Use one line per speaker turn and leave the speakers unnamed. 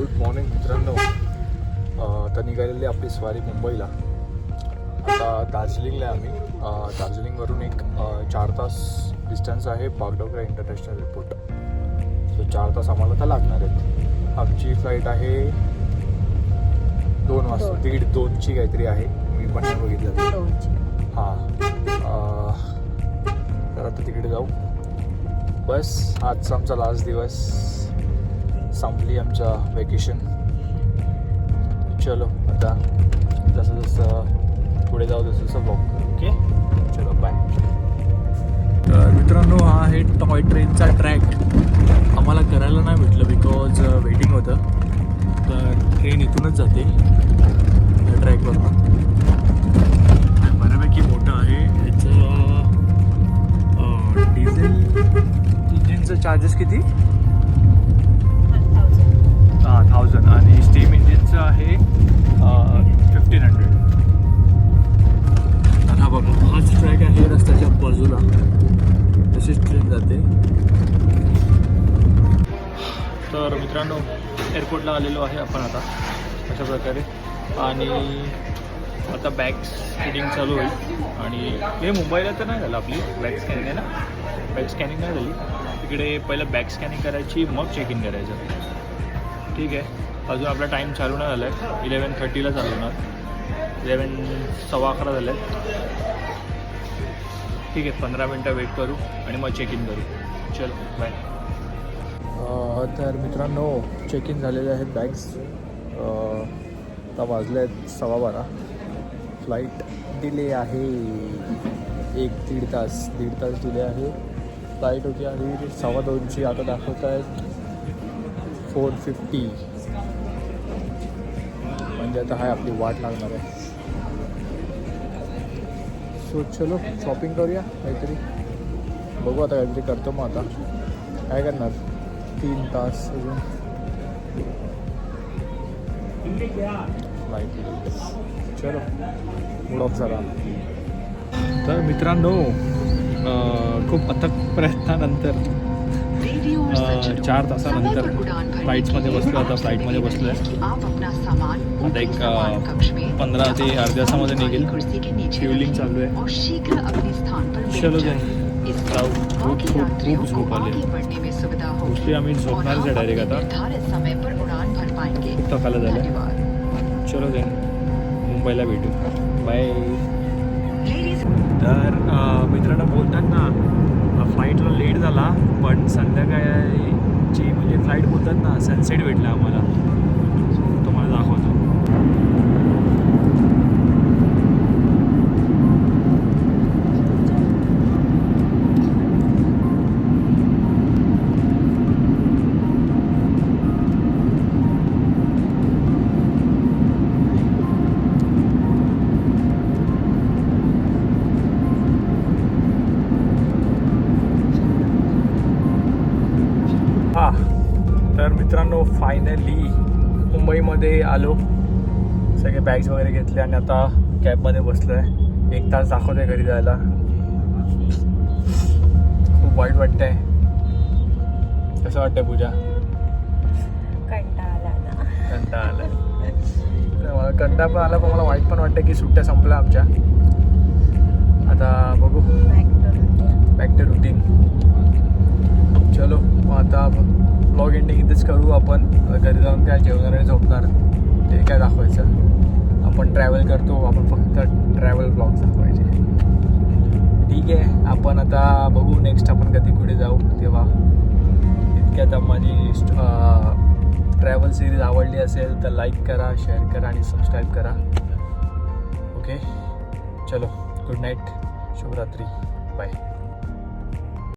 Good morning मित्रांनो. आता निघालेली आपली स्वारी मुंबईला. आता दार्जिलिंगला आहे आम्ही. दार्जिलिंगवरून एक 4 तास डिस्टन्स आहे बागडोगरा इंटरनॅशनल एअरपोर्ट. सो 4 तास आम्हाला तर लागणार आहेत. आमची फ्लाईट आहे 2 वाजता, 1:30-2ची काहीतरी आहे. मी पण नाही बघितलं. हां, तर आता तिकडे जाऊ. बस आजचा आमचा लास्ट दिवस, संपली आमचा वेकेशन. चलो आता जसं जसं पुढे जाऊ तसं तसं बघू. ओके, चलो बाय. तर मित्रांनो, हा आहे टॉय ट्रेनचा ट्रॅक. आम्हाला करायला नाही भेटलं बिकॉज वेटिंग होतं. तर ट्रेन इथूनच जाते त्या ट्रॅकवरून. बऱ्यापैकी मोठं आहे. याचं डिझेल इंजिनचं चार्जेस किती? 1000 आणि स्टीम इंजिनचं आहे 1500. तर हा बघा, हाच ट्रॅक आहे रस्त्याच्या बाजूला. तशीच ट्रेन जाते. तर मित्रांनो, एअरपोर्टला आलेलो आहे आपण आता अशा प्रकारे. आणि आता बॅग स्कॅनिंग चालू होईल. आणि हे मुंबईला तर नाही झालं आपली बॅग स्कॅनिंग आहे ना. बॅग स्कॅनिंग नाही झाली तिकडे. पहिलं बॅग स्कॅनिंग करायची, मग चेक इन करायचं. ठीक आहे. अजून आपला टाईम चालू नाही झाला आहे. 11:30ला चालू होणार. 11:15 झाले आहेत. ठीक आहे, 15 मिनटं वेट करू आणि मग चेक इन करू. चलो बाय. तर मित्रांनो, चेक इन झालेले आहेत बॅग्स. आता वाजले आहेत 12:15. फ्लाईट डिले आहे 1-1.5 तास. 1.5 तास डिले आहे. फ्लाईट होती आणि 2:15ची. आता दाखवत आहेत 4:50. म्हणजे आता हाय आपली वाट लागणार आहे. सो चलो शॉपिंग करूया काहीतरी. बघू आता काहीतरी करतो. मग आता काय करणार, 3 तास अजून फ्लाईट. चलो मूड ऑफ झाला. तर मित्रांनो, खूप अथक प्रयत्नानंतर 4 तासानंतर फ्लाईट्समध्ये बसलो. आता फ्लाईटमध्ये बसलो आहे. आता एक 15 ते अर्ध्या तासामध्ये निघेल. फ्युलिंग चालू आहे. चलो जाऊ. खूप खूप खूप झोप आले. मोस्टली आम्ही झोपणारच आहे डायरेक्ट. आता खूप थकायला झालं. चलो जाईन, मुंबईला भेटू. बाय. तर मित्रांनो, बोलतात ना फ्लाईटला लेट झाला पण संध्याकाळची म्हणजे फ्लाईट बोलतात ना सनसेट भेटला आम्हाला. तुम्हाला दाखवतो. तर मित्रांनो, फायनली मुंबईमध्ये आलो. सगळे बॅग्स वगैरे घेतले आणि आता कॅबमध्ये बसलो आहे. 1 तास दाखवत आहे घरी जायला. खूप वाईट वाटतं आहे. कसं वाटतंय पूजा? कंटाळा आला. मला कंटाळा पण आला, पण मला वाईट पण वाटतं की सुट्ट्या संपल्या आमच्या. आता बघू, बॅक टू रुटीन. चलो मग आता ब्लॉग एंडिंग इथेच करू आपण. घरी जाऊन काय जेवणार आणि झोपणार ते काय दाखवायचं. आपण ट्रॅव्हल करतो, आपण फक्त ट्रॅव्हल ब्लॉग्स दाखवायचे. ठीक आहे, आपण आता बघू नेक्स्ट आपण कधी कुठे जाऊ तेव्हा. इतक्यात माझी ट्रॅव्हल सिरीज आवडली असेल तर लाईक करा, शेअर करा आणि सबस्क्राईब करा. ओके, चलो गुड नाईट, शुभरात्री, बाय.